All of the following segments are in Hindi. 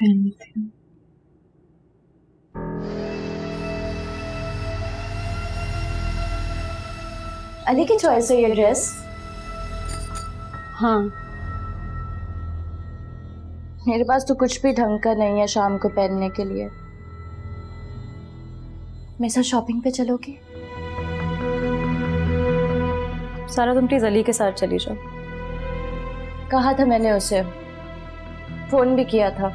पहन लेती हूँ। अली की चॉइस है ये ड्रेस? हाँ, मेरे पास तो कुछ भी ढंग का नहीं है शाम को पहनने के लिए। मेरे साथ शॉपिंग पे चलोगी? सारा तुम प्लीज अली के साथ चली जाओ। कहा था मैंने उसे, फोन भी किया था,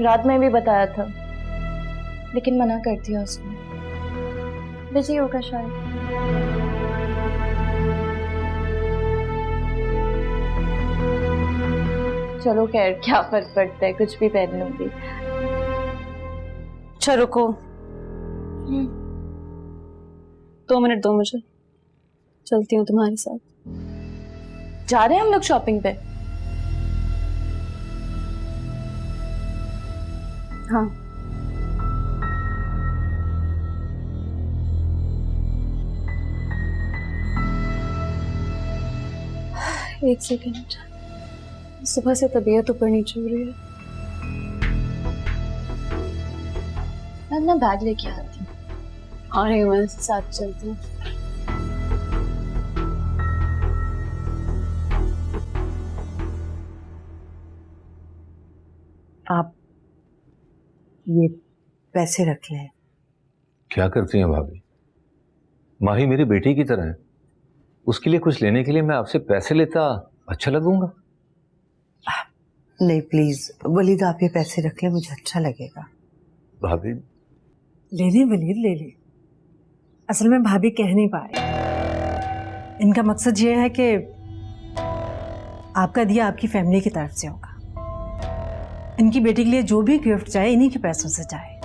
रात में भी बताया था, लेकिन मना कर दिया उसने। बिजी होगा शायद। चलो खैर, क्या फर्क पड़ता है, कुछ भी पहन लूंगी। अच्छा रुको, 2 मिनट दो मुझे, चलती हूँ तुम्हारे साथ। जा रहे हैं हम लोग शॉपिंग पे? हाँ, एक सेकेंड, सुबह से तबीयत ऊपर नीचे हो रही है। मैं अपना बैग लेके आती हूँ। आ रही हूँ, मैं साथ चलती हूँ। आप ये पैसे रख लें। क्या करती हैं भाभी? माही मेरी बेटी की तरह है, उसके लिए कुछ लेने के लिए मैं आपसे पैसे लेता अच्छा लगूंगा? नहीं प्लीज वलीद, आप ये पैसे रख लें, मुझे अच्छा लगेगा। भाभी ले ले वलीद, ले ले। असल में भाभी कह नहीं पाए, इनका मकसद ये है कि आपका दिया आपकी फैमिली की तरफ से होगा। इनकी बेटी के लिए जो भी गिफ्ट चाहे इन्हीं के पैसों से चाहे।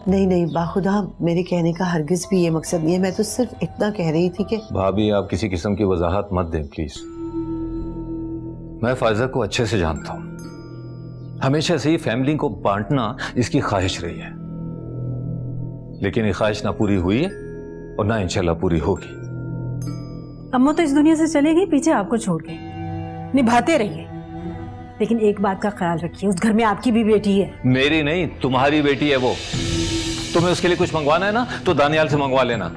नहीं नहीं बाखुदा, मेरे कहने का हरगिज भी ये मकसद नहीं है, मैं तो सिर्फ इतना कह रही थी कि भाभी आप किसी किस्म की वजाहत मत दें प्लीज। मैं फायजा को अच्छे से जानता हूं, हमेशा से ही फैमिली को बांटना इसकी ख्वाहिश रही है, लेकिन ये ख्वाहिश ना पूरी हुई है और ना इंशाल्लाह पूरी होगी। अम्मा तो इस दुनिया से चले गई पीछे आपको छोड़ के, निभाते रहिए, लेकिन एक बात का ख्याल रखिए, उस घर में आपकी भी बेटी है। मेरी नहीं, तुम्हारी बेटी है वो। तुम्हें उसके लिए कुछ मंगवाना है ना तो दानियाल से मंगवा लेना,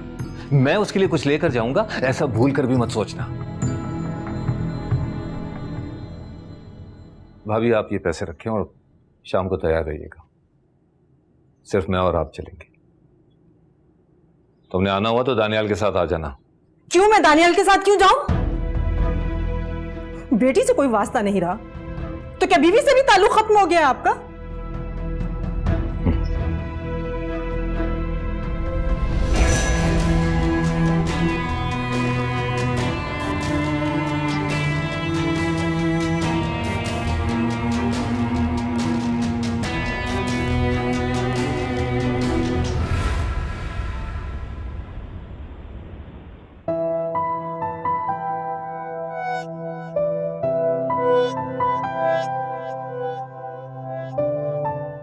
मैं उसके लिए कुछ लेकर जाऊंगा, ऐसा भूल कर भी मत सोचना। भाभी आप ये पैसे रखें और शाम को तैयार रहिएगा, सिर्फ मैं और आप चलेंगे। तुमने आना हुआ तो दानियाल के साथ आ जाना। क्यों, मैं दानियाल के साथ क्यों जाऊं? बेटी से कोई वास्ता नहीं रहा तो क्या बीवी से भी ताल्लुक खत्म हो गया आपका?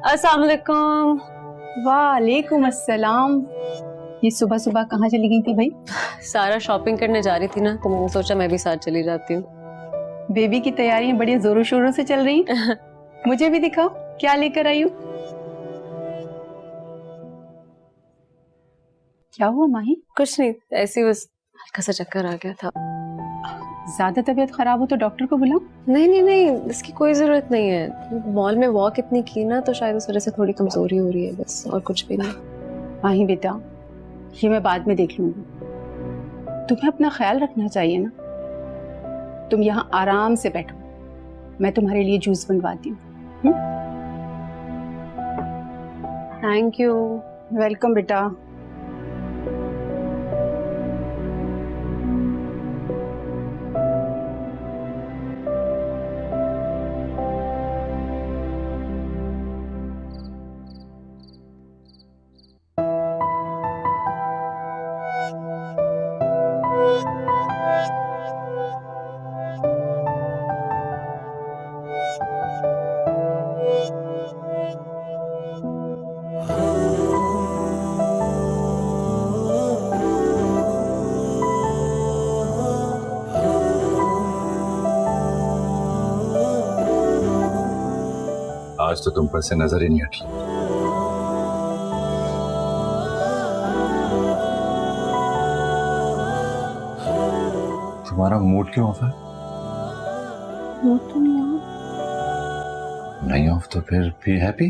अस्सलाम वालेकुम। वालेकुम अस्सलाम। ये सुबह सुबह कहाँ चली गई थी भाई? सारा शॉपिंग करने जा रही थी ना, तो मैंने सोचा मैं भी साथ चली जाती हूँ। बेबी की तैयारियां बड़े जोरों शोरों से चल रही हैं। मुझे भी दिखाओ क्या लेकर आई हूँ। क्या हुआ माही? कुछ नहीं, ऐसे बस हल्का सा चक्कर आ गया था। ज्यादा तबीयत खराब हो तो डॉक्टर को बुलाओ। नहीं नहीं नहीं, इसकी कोई जरूरत नहीं है। मॉल में वॉक इतनी की ना, तो शायद उस वजह से थोड़ी कमजोरी हो रही है, बस और कुछ भी नहीं। माही बेटा, ये मैं बाद में देख लूंगी, तुम्हें अपना ख्याल रखना चाहिए ना। तुम यहाँ आराम से बैठो, मैं तुम्हारे लिए जूस बनवाती हूँ। Thank you. वेलकम बेटा। आज तो तुम पर से नजर ही नहीं हटी। तुम्हारा मूड क्यों ऑफ है? मूड तो नहीं ऑफ। नहीं ऑफ तो फिर भी हैप्पी?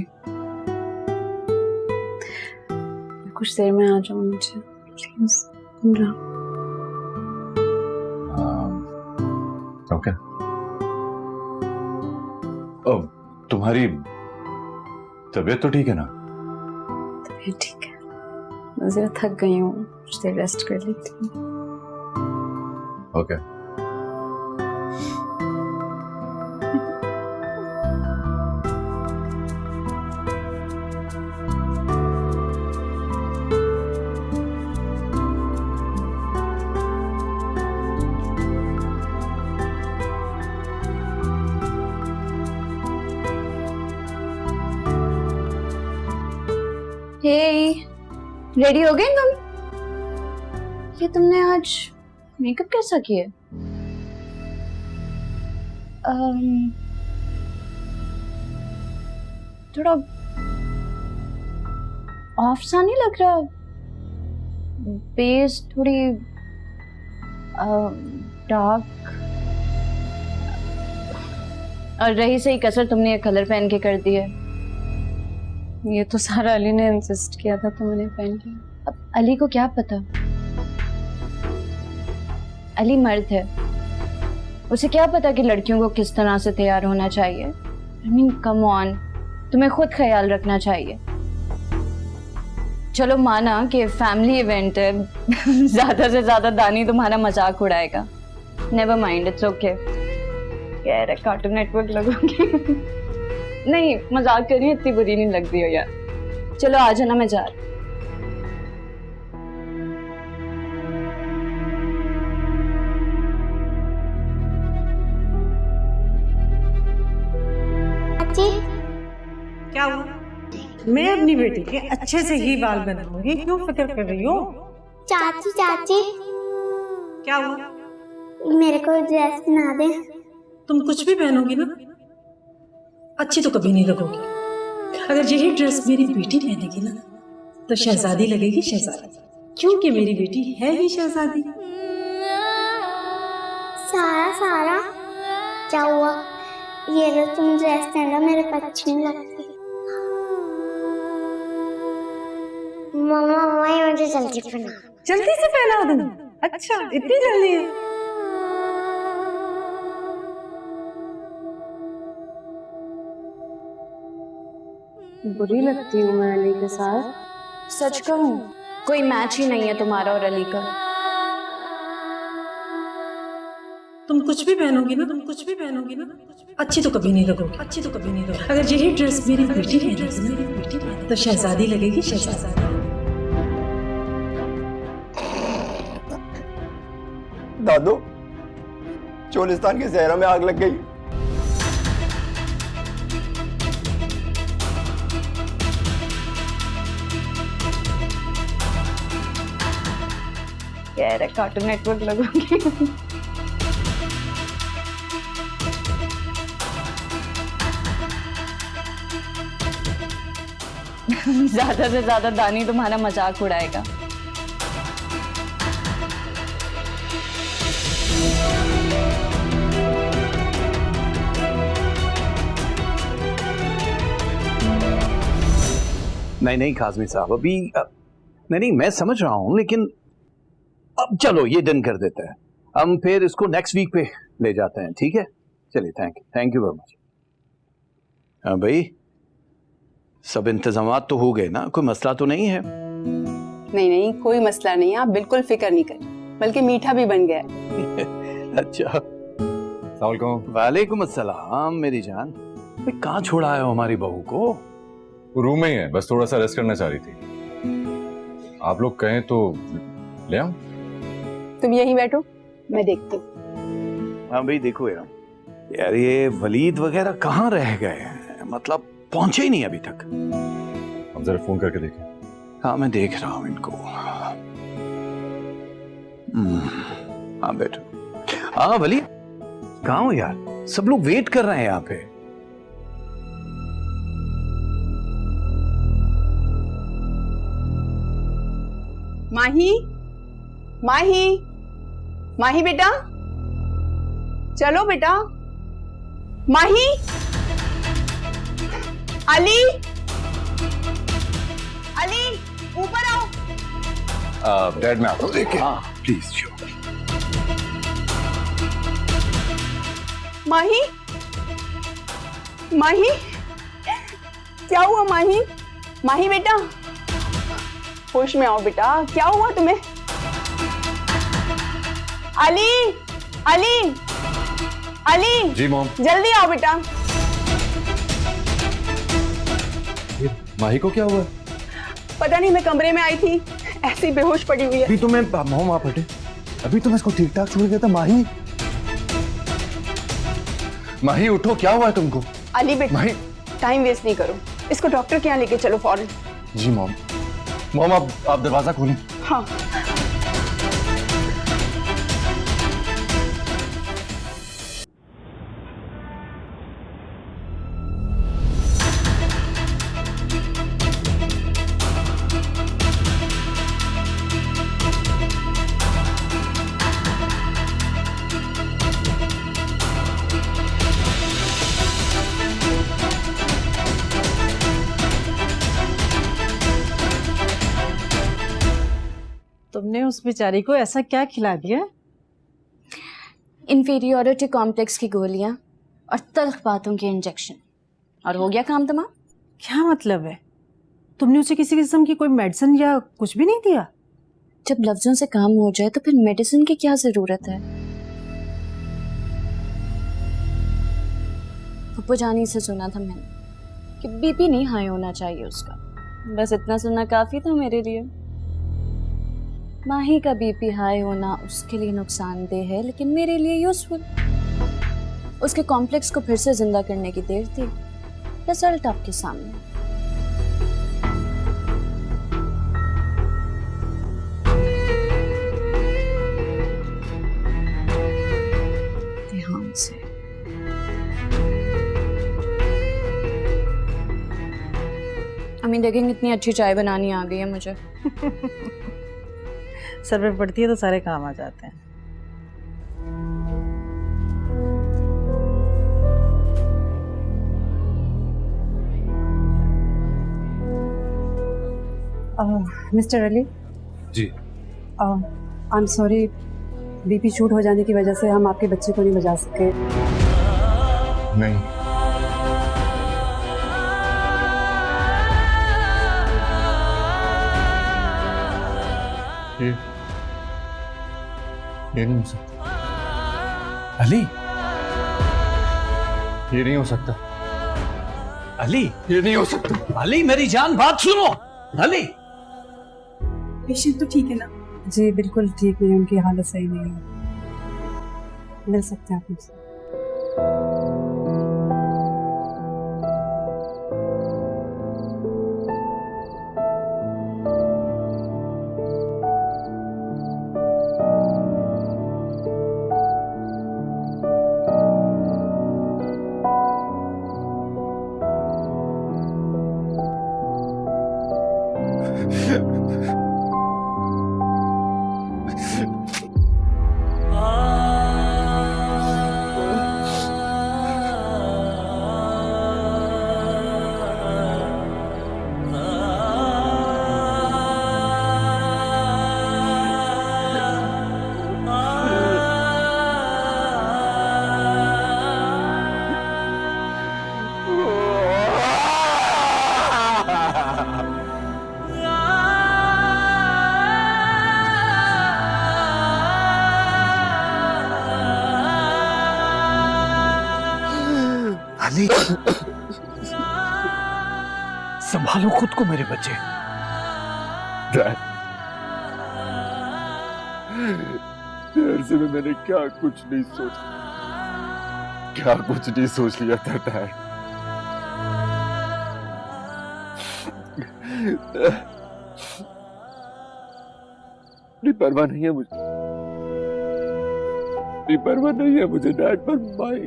कुछ देर में आ जाओ नीचे प्लीज। तुम जाओ। ओके। ओ, तुम्हारी तबीयत तो ठीक है ना? तबीयत ठीक है, मैं जरा थक गई हूँ, कुछ देर रेस्ट कर लेती हूँ। ओके। हे, रेडी हो गए तुम? ये तुमने आज मेकअप कैसा किया? थोड़ा ऑफ सा नहीं लग रहा? बेस थोड़ी डार्क, और रही सही कसर तुमने ये कलर पहन के कर दी है। ये तो सारा अली ने इंसिस्ट किया था तो मैंने पहन लिया। अब अली को क्या पता, अली मर्द है, उसे क्या पता कि लड़कियों को किस तरह से तैयार होना चाहिए। आई मीन कम ऑन, तुम्हें खुद ख्याल रखना चाहिए। चलो माना कि फैमिली इवेंट है, ज्यादा से ज्यादा दानी तुम्हारा मजाक उड़ाएगा। Never mind, it's okay. कह रहे कार्टून नेटवर्क लगोगे। नहीं मजाक कर रही हूँ, इतनी बुरी नहीं लग रही हो यार। चलो आ जाना, मैं जा रही। क्या हुआ? मैं अपनी बेटी के अच्छे से ही बाल बनाऊंगी, क्यों फिक्र कर रही हो? चाची चाची क्या हुआ? मेरे को ड्रेस बना दे। तुम कुछ भी पहनोगी ना, अच्छी तो कभी नहीं लगोगी। अगर यही ड्रेस मेरी बेटी पहनेगी ना तो शहजादी लगेगी, शहजादी, क्योंकि मेरी बेटी है ही शहजादी। सारा सारा क्या हुआ? ये लो तुम ड्रेस पहन लो, मेरे को अच्छी नहीं लगती। मम्मा मम्मा ये मुझे जल्दी पहना। जल्दी से पहना दूं? अच्छा इतनी जल्दी है? बुरी लगती हूँ मैं अली के साथ? सच कहूँ कोई मैच ही नहीं है तुम्हारा और अली का। तुम कुछ भी पहनोगी ना, तुम कुछ भी पहनोगी ना, अच्छी तो कभी नहीं लगोगी, अच्छी तो कभी नहीं लगोगी। अगर यही ड्रेस मेरी बेटी पहनेगी तो शहजादी लगेगी, शहजादी। दादू, चोलिस्तान के जहरा में आग लग गई। कह रहे कार्टून नेटवर्क लगोगे। ज्यादा से ज्यादा दानी तुम्हारा मजाक उड़ाएगा। नहीं काज़मी साहब, अभी नहीं मैं समझ रहा हूं, लेकिन अब चलो ये दिन कर देते हैं, हम फिर इसको नेक्स्ट वीक पे ले जाते हैं, ठीक है? चलिए, थैंक यू वेरी मच। हाँ भाई, सब इंतजामात तो हो गए ना, कोई मसला तो नहीं है? नहीं कोई मसला नहीं है, आप बिल्कुल फिक्र नहीं करें, बल्कि मीठा भी बन गया है। अच्छा, वालेकुम अस्सलाम मेरी जान। भाई कहाँ छोड़ा है हमारी बहू को? वो रूम में ही है, बस थोड़ा सा रेस्ट करना चाह रही थी। आप लोग कहें तो ले आऊं? तुम यहीं बैठो, मैं देखती हूँ। हाँ भाई देखो यार ये वलीद वगैरह कहाँ रह गए हैं, मतलब पहुंचे ही नहीं अभी तक। हम जरा फोन करके देखें। हाँ मैं देख रहा हूँ इनको। हाँ बैठो। हाँ वलीद कहाँ हो यार, सब लोग वेट कर रहे हैं यहाँ पे। माही, माही, माही बेटा, चलो बेटा, माही, अली, अली, ऊपर आओ। डैड मैं आपको देख के प्लीज। माही, माही, क्या हुआ माही? माही बेटा, होश में आओ बेटा, क्या हुआ तुम्हें? अली, अली, अली, जी मॉम। जल्दी आओ बेटा। माही को क्या हुआ? पता नहीं, मैं कमरे में आई थी, ऐसी बेहोश पड़ी हुई है। अभी तो मैं मॉम आप हटे, अभी तो मैं इसको ठीक ठाक छोड़ गया था। माही, माही उठो, क्या हुआ है तुमको? अली बेटा, माही, टाइम वेस्ट नहीं करो, इसको डॉक्टर के यहाँ लेके चलो फौरन। जी मॉम। मॉम आप दरवाजा खोलें। हाँ। तुमने उस बेचारी को ऐसा क्या खिला दिया? इंफीरियोरिटी कॉम्प्लेक्स की गोलियां और तल्ख बातों के इंजेक्शन, और हो गया काम तमाम। क्या मतलब है? तुमने उसे किसी किस्म की कोई मेडिसिन या कुछ भी नहीं दिया? जब लफ्जों से काम हो जाए तो फिर मेडिसिन की क्या जरूरत है? पप्पू जानी से सुना था मैंने कि बीपी नहीं हाई होना चाहिए उसका, बस इतना सुनना काफी था मेरे लिए। माही का बीपी हाई होना उसके लिए नुकसानदेह है, लेकिन मेरे लिए यूजफुल। उसके कॉम्प्लेक्स को फिर से जिंदा करने की देर थी, रिजल्ट आपके सामने। ध्यान से। अम्मी देखेंगे, इतनी अच्छी चाय बनानी आ गई है मुझे। सर पे पड़ती है तो सारे काम आ जाते हैं। Mister Ali ji. I am sorry, BP shoot हो जाने की वजह से हम आपके बच्चे को नहीं बचा सके। नहीं, ये नहीं हो सकता अली, ये नहीं हो सकता अली, ये नहीं हो सकता अली मेरी जान, बात सुनो। अली, पेशेंट तो ठीक है ना? जी बिल्कुल ठीक नहीं है, उनकी हालत सही नहीं है। मिल सकते हैं आप मुझसे? अली, संभालो खुद को मेरे बच्चे। डैड से मैंने क्या कुछ नहीं सोचा, क्या कुछ नहीं सोच लिया था डैड। नहीं परवाह नहीं है मुझे, नहीं परवाह नहीं है मुझे डैड, पर माई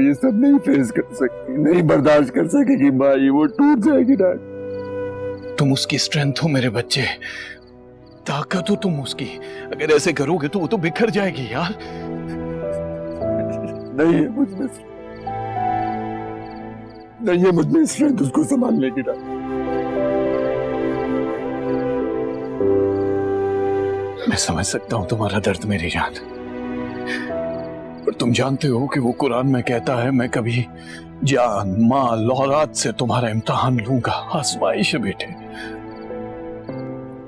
ये सब नहीं फेस कर सकती, नहीं बर्दाश्त कर सकेगी माँ, ये वो टूट जाएगी डैड। तुम उसकी स्ट्रेंथ हो मेरे बच्चे, ताकत हो तुम उसकी। अगर ऐसे करोगे तो वो तो बिखर जाएगी यार। नहीं है मुझ में नहीं है मुझ में स्ट्रेंथ उसको संभालने की डैड। मैं समझ सकता हूं तुम्हारा दर्द मेरी जान, पर तुम जानते हो कि वो कुरान में कहता है मैं कभी जान माल औलाद से तुम्हारा इम्तिहान लूंगा, आजमाइश है बेटे।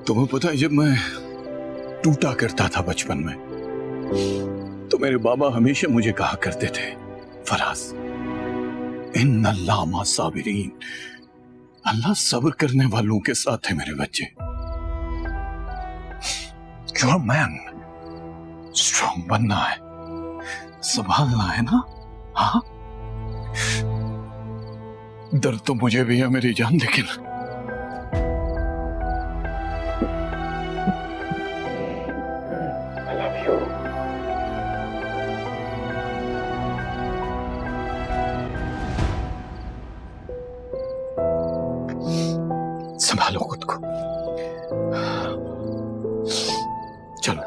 तुम्हें पता है जब मैं टूटा करता था बचपन में तो मेरे बाबा हमेशा मुझे कहा करते थे, फराज इन्नल्लाह मा साबिरीन, अल्लाह सब्र करने वालों के साथ है मेरे बच्चे। You're a man, स्ट्रॉन्ग बनना है, संभालना है ना। हाँ दर्द तो मुझे भी है मेरी जान, लेकिन I love you। संभालो खुद को, चलो।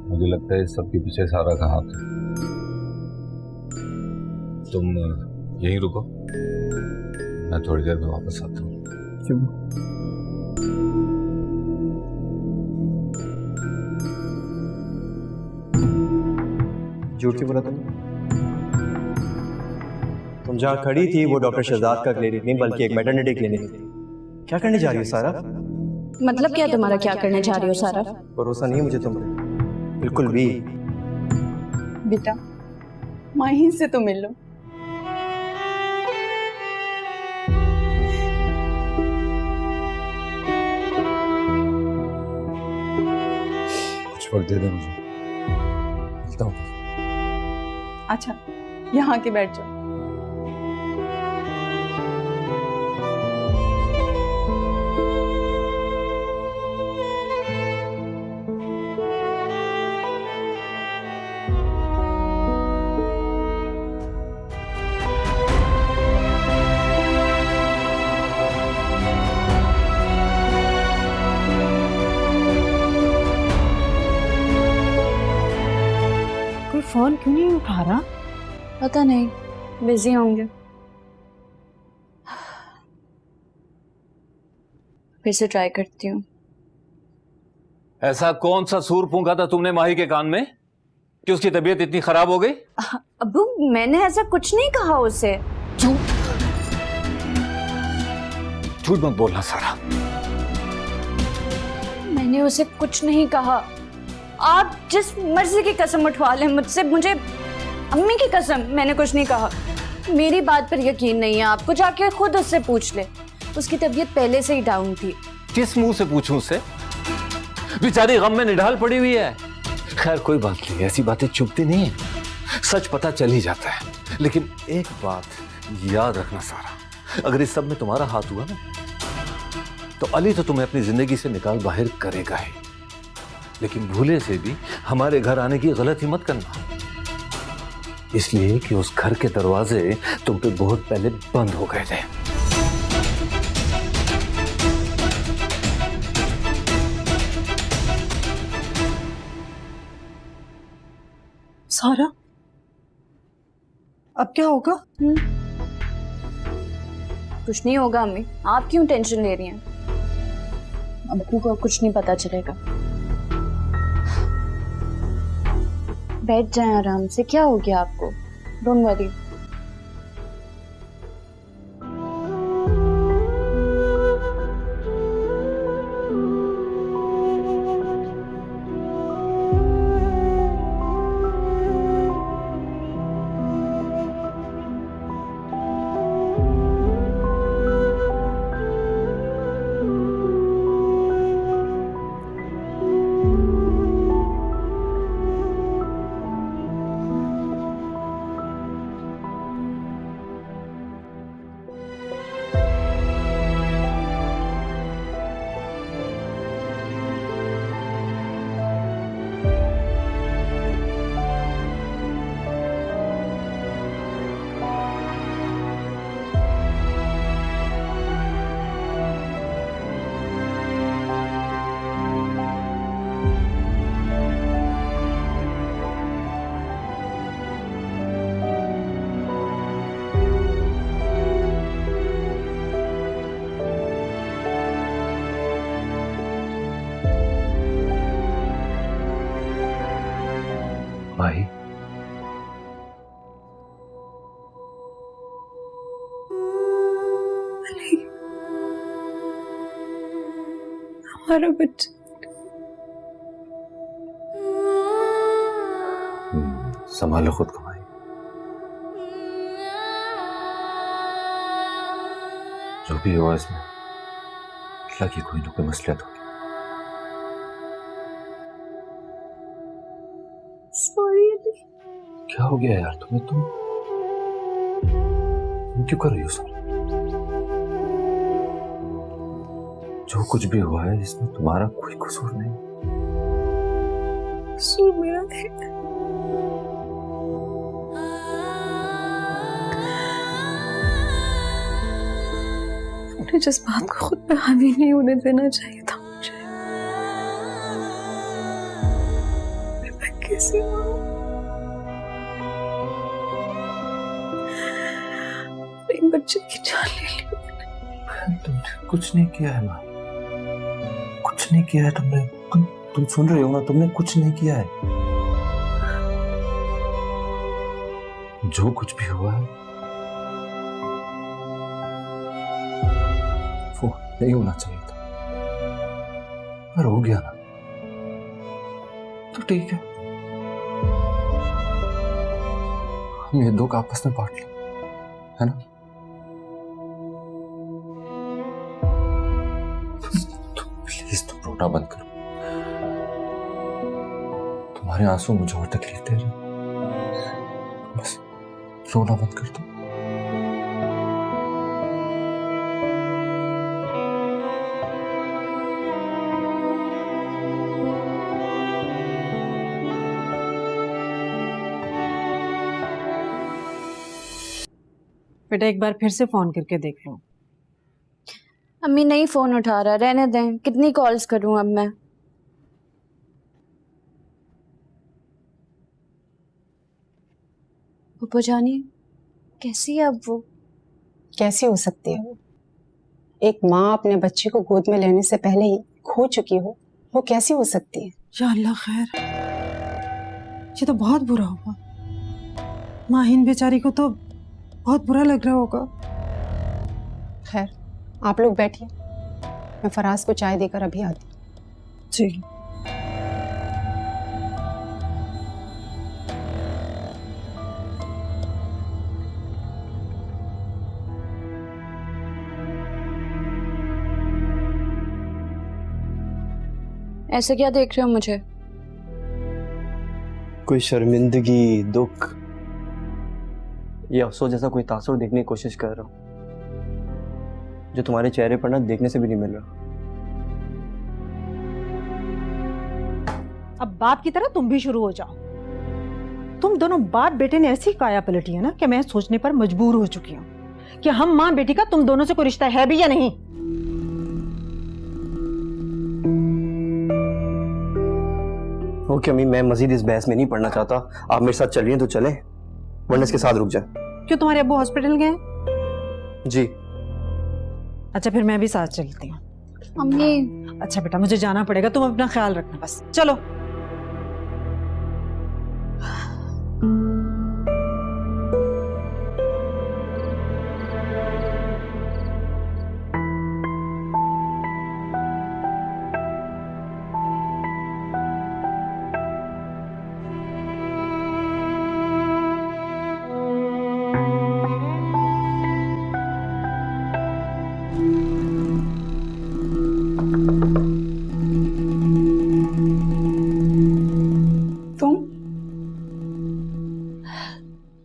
मुझे लगता है इस सबके पीछे सारा का हाथ है। तुम यहीं रुको, मैं थोड़ी देर में वापस आता हूँ। झूठ क्यों बोला तुम जहाँ खड़ी थी वो डॉक्टर शहजाद का क्लिनिक नहीं बल्कि एक मैटरनिटी क्लिनिक थी। क्या करने जा रही हो सारा? मतलब क्या तुम्हारा, क्या करने जा रही हो सारा? भरोसा नहीं है मुझे तुम पे बिल्कुल भी। बेटा माही से तो मिल लो। कुछ वक्त दे दे मुझे, मिलता हूँ। अच्छा यहाँ आके बैठ जाओ। फोन क्यों नहीं उठा रहा? पता नहीं, बिजी होंगे। फिर से ट्राई करती हूँ। ऐसा कौन सा सूर फूंका था तुमने माही के कान में कि उसकी तबीयत इतनी खराब हो गई? अब्बू मैंने ऐसा कुछ नहीं कहा उसे। झूठ मत बोलना सारा। मैंने उसे कुछ नहीं कहा। आप जिस मर्जी की कसम उठवा लें मुझसे, मुझे अम्मी की कसम मैंने कुछ नहीं कहा। मेरी बात पर यकीन नहीं है आपको, जाके खुद उससे पूछ ले। उसकी तबीयत पहले से ही डाउन थी। किस मुंह से पूछूं उससे? बेचारी गम में निढाल पड़ी हुई है। खैर कोई बात नहीं, ऐसी बातें चुभती नहीं है, सच पता चल ही जाता है। लेकिन एक बात याद रखना सारा, अगर इस सब में तुम्हारा हाथ हुआ ना तो अली तो तुम्हें अपनी जिंदगी से निकाल बाहर करेगा ही। लेकिन भूले से भी हमारे घर आने की गलती मत करना। इसलिए कि उस घर के दरवाजे तुम पे बहुत पहले बंद हो गए थे। सारा, अब क्या होगा? कुछ नहीं होगा अम्मी, आप क्यों टेंशन ले रही हैं? अब्बू को कुछ नहीं पता चलेगा। बैठ जाएं आराम से, क्या हो गया आपको? Don't worry. माही, हमारा बच्चा। संभालो खुद को माही। जो भी हुआ इसमें अल्लाह की कोई ना कोई मसलियत होगी। सॉरी। क्या हो गया यार तुम्हें? तुम क्यों कर रही हो सर? जो कुछ भी हुआ है इसमें तुम्हारा कोई कसूर नहीं। कसूर मेरा है। मुझे जिस बात को खुद पे हावी नहीं होने देना चाहिए था मुझे। मैं कैसे एक बच्चे की जान ले ली। तुमने कुछ नहीं किया है माँ, कुछ नहीं किया है तुमने। तुम सुन रहे हो ना? तुमने कुछ नहीं किया है। जो कुछ भी हुआ है वो नहीं होना चाहिए था, पर हो गया ना, तो ठीक है। हम ये दुख आपस में बांट लें, है ना? प्लीज तुम रोना बंद करो। तुम्हारे आंसू मुझे और तकलीफ दे रहे, बस रोना बंद कर दो। बेटा एक बार फिर से फोन करके देख लो। अम्मी नहीं फोन उठा रहा, रहने दें। कितनी कॉल्स करूं अब मैं? पप्पू जानी कैसी है अब वो? कैसी हो सकती है वो? एक माँ अपने बच्चे को गोद में लेने से पहले ही खो चुकी हो, वो कैसी हो सकती है? या अल्लाह खैर, ये तो बहुत बुरा हुआ। माहिन बेचारी को तो बहुत बुरा लग रहा होगा। खैर आप लोग बैठिए, मैं फराज को चाय देकर अभी आती हूँ। जी। ऐसे क्या देख रहे हो मुझे? कोई शर्मिंदगी, दुख या अफसोस जैसा कोई तासुर देखने की कोशिश कर रहा हूँ, जो तुम्हारे चेहरे पर ना देखने से भी नहीं मिल रहा। अब बाप की तरह तुम भी शुरू हो जाओ। तुम दोनों बाप बेटे ने ऐसी काया पलटी है ना कि मैं सोचने पर मजबूर हो चुकी हूँ कि हम माँ बेटी का तुम दोनों से कोई रिश्ता है भी या नहीं। ओके अम्मी, मैं मजीद इस बहस में नहीं पढ़ना चाहता। आप मेरे साथ चलिए तो चलें, वरना इसके साथ रुक जाए। क्यों, तुम्हारे अब्बू हॉस्पिटल गए? जी। अच्छा फिर मैं भी साथ चलती हूँ। अम्मी। अच्छा बेटा मुझे जाना पड़ेगा, तुम अपना ख्याल रखना बस। चलो।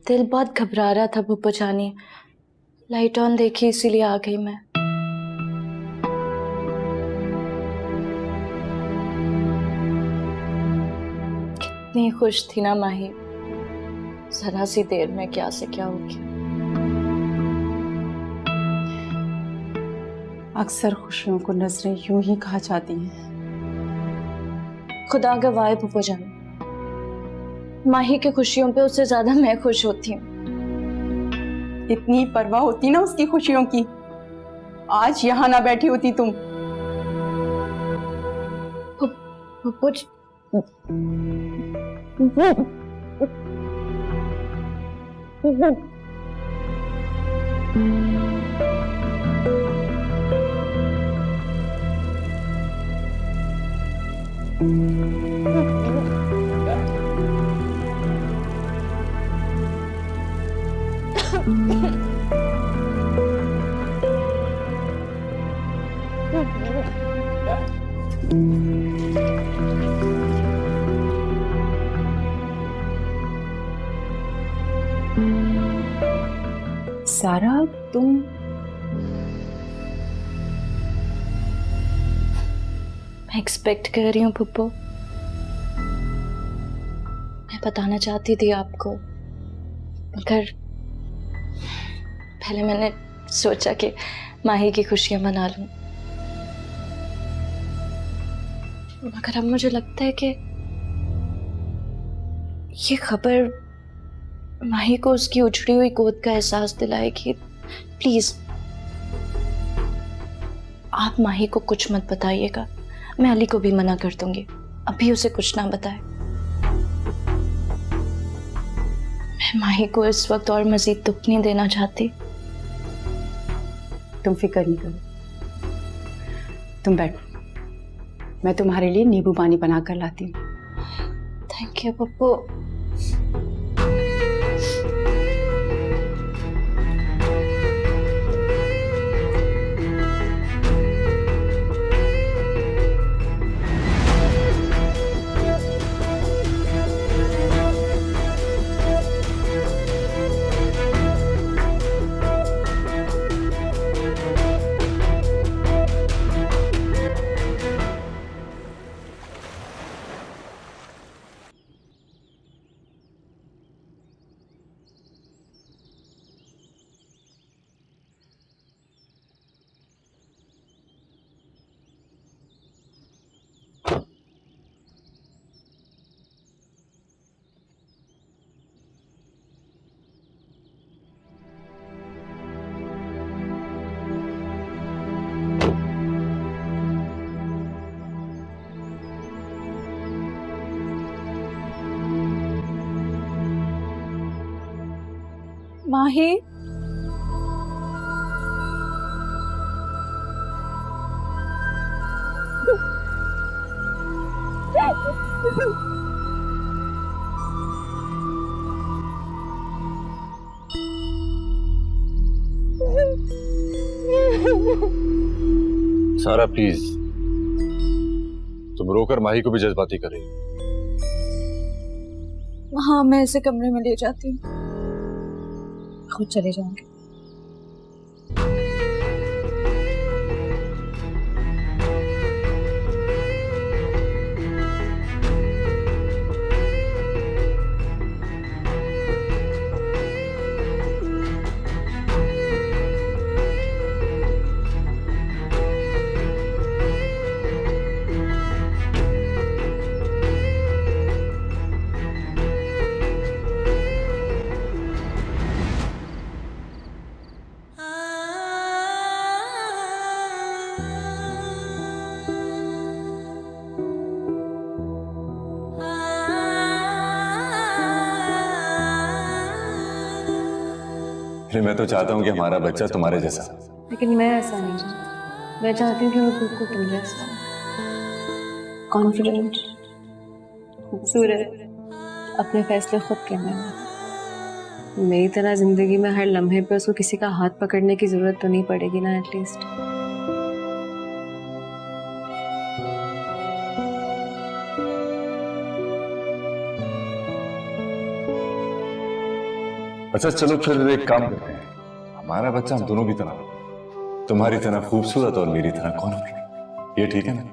दिल बहुत घबरा रहा था पप्पू जानी, लाइट ऑन देखी इसीलिए आ गई मैं। कितनी खुश थी ना माही, जरा सी देर में क्या से क्या हो गया। अक्सर खुशियों को नजरें यूं ही कहा जाती हैं। खुदा गवाह पप्पू जानी, माही के खुशियों पे उससे ज्यादा मैं खुश होती हूँ। इतनी परवाह होती ना उसकी खुशियों की, आज यहाँ ना बैठी होती तुम। पप्पू सारा तुम मैं एक्सपेक्ट कर रही हूँ पप्पू। मैं बताना चाहती थी आपको, मगर पहले मैंने सोचा कि माही की खुशियां मना लूं। मगर अब मुझे लगता है कि ये खबर माही को उसकी उछड़ी हुई गोद का एहसास दिलाएगी। प्लीज आप माही को कुछ मत बताइएगा, मैं अली को भी मना कर दूंगी, अभी उसे कुछ ना बताए। मैं माही को इस वक्त और मजीद दुख नहीं देना चाहती। तुम फिक्र नहीं करो, तुम बैठो, मैं तुम्हारे लिए नींबू पानी बना कर लाती हूँ। Thank you Pappu. माही, सारा प्लीज, तुम रोकर माही को भी जज्बाती कर रही हो। हाँ मैं इसे कमरे में ले जाती हूँ, खुद चले जाऊंगी। फिर मैं तो चाहता हूँ कि हमारा बच्चा तुम्हारे जैसा। लेकिन मैं ऐसा नहीं चाहती। मैं चाहती हूँ कि मैं बिल्कुल तुम जैसा कॉन्फिडेंट, खूबसूरत, अपने फैसले खुद करने वाला। मेरी तरह जिंदगी में हर लम्हे पे उसको किसी का हाथ पकड़ने की जरूरत तो नहीं पड़ेगी ना, एटलीस्ट। अच्छा चलो फिर एक काम करते हैं, हमारा बच्चा हम दोनों की तरह, तुम्हारी तरह खूबसूरत और मेरी तरह कॉन्फिडेंट, ये ठीक है ना?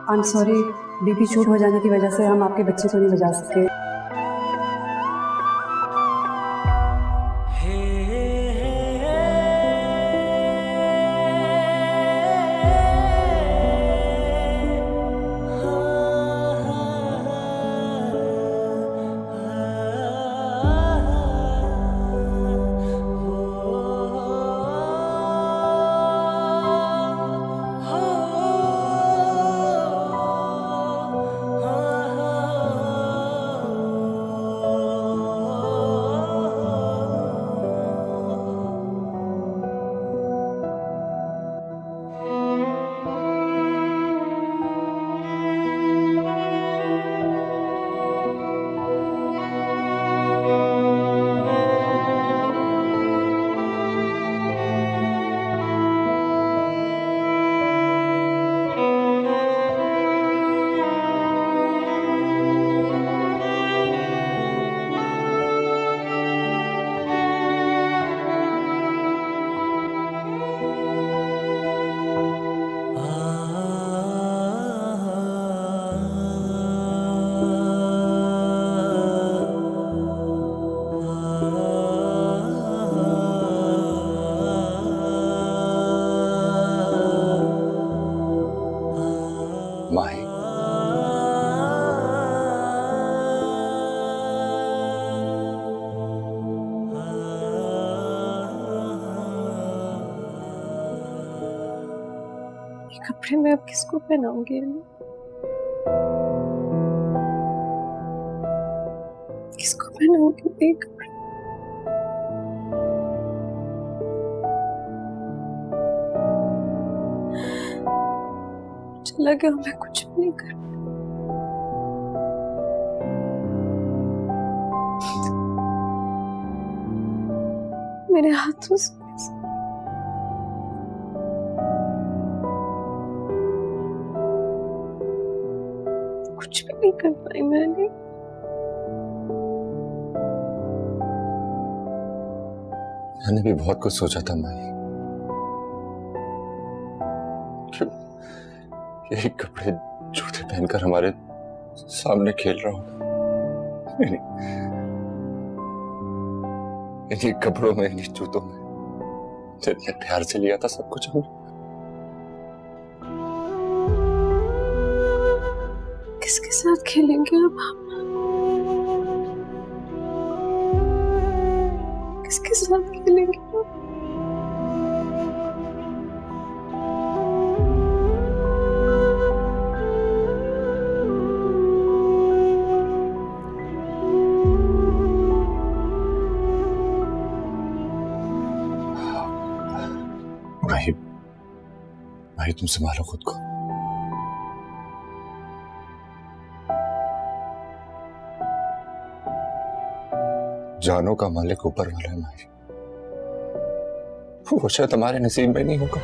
आई एम सॉरी, बीपी शूट हो जाने की वजह से हम आपके बच्चे को नहीं बजा सके। माही, ये कपड़े मैं अब किसको पहनाऊंगी? किसको पहनाऊंगी ये कपड़े? चला गया, मैं कुछ भी नहीं कर। मेरे हाथों से कुछ भी नहीं कर पाई मैंने। मैंने भी बहुत कुछ सोचा था माही, यही कपड़े जूते पहनकर हमारे सामने खेल रहा हूँ। नहीं, इन्हीं कपड़ों में, इन्हीं जूतों में, तो इतने प्यार से लिया था सब कुछ हमने। किसके साथ खेलेंगे अब हम? किसके साथ खेलेंगे अब? भाई, भाई तुम संभालो खुद को। जानों का मालिक ऊपर वाला है माही, वो शायद हमारे नसीब में नहीं होगा।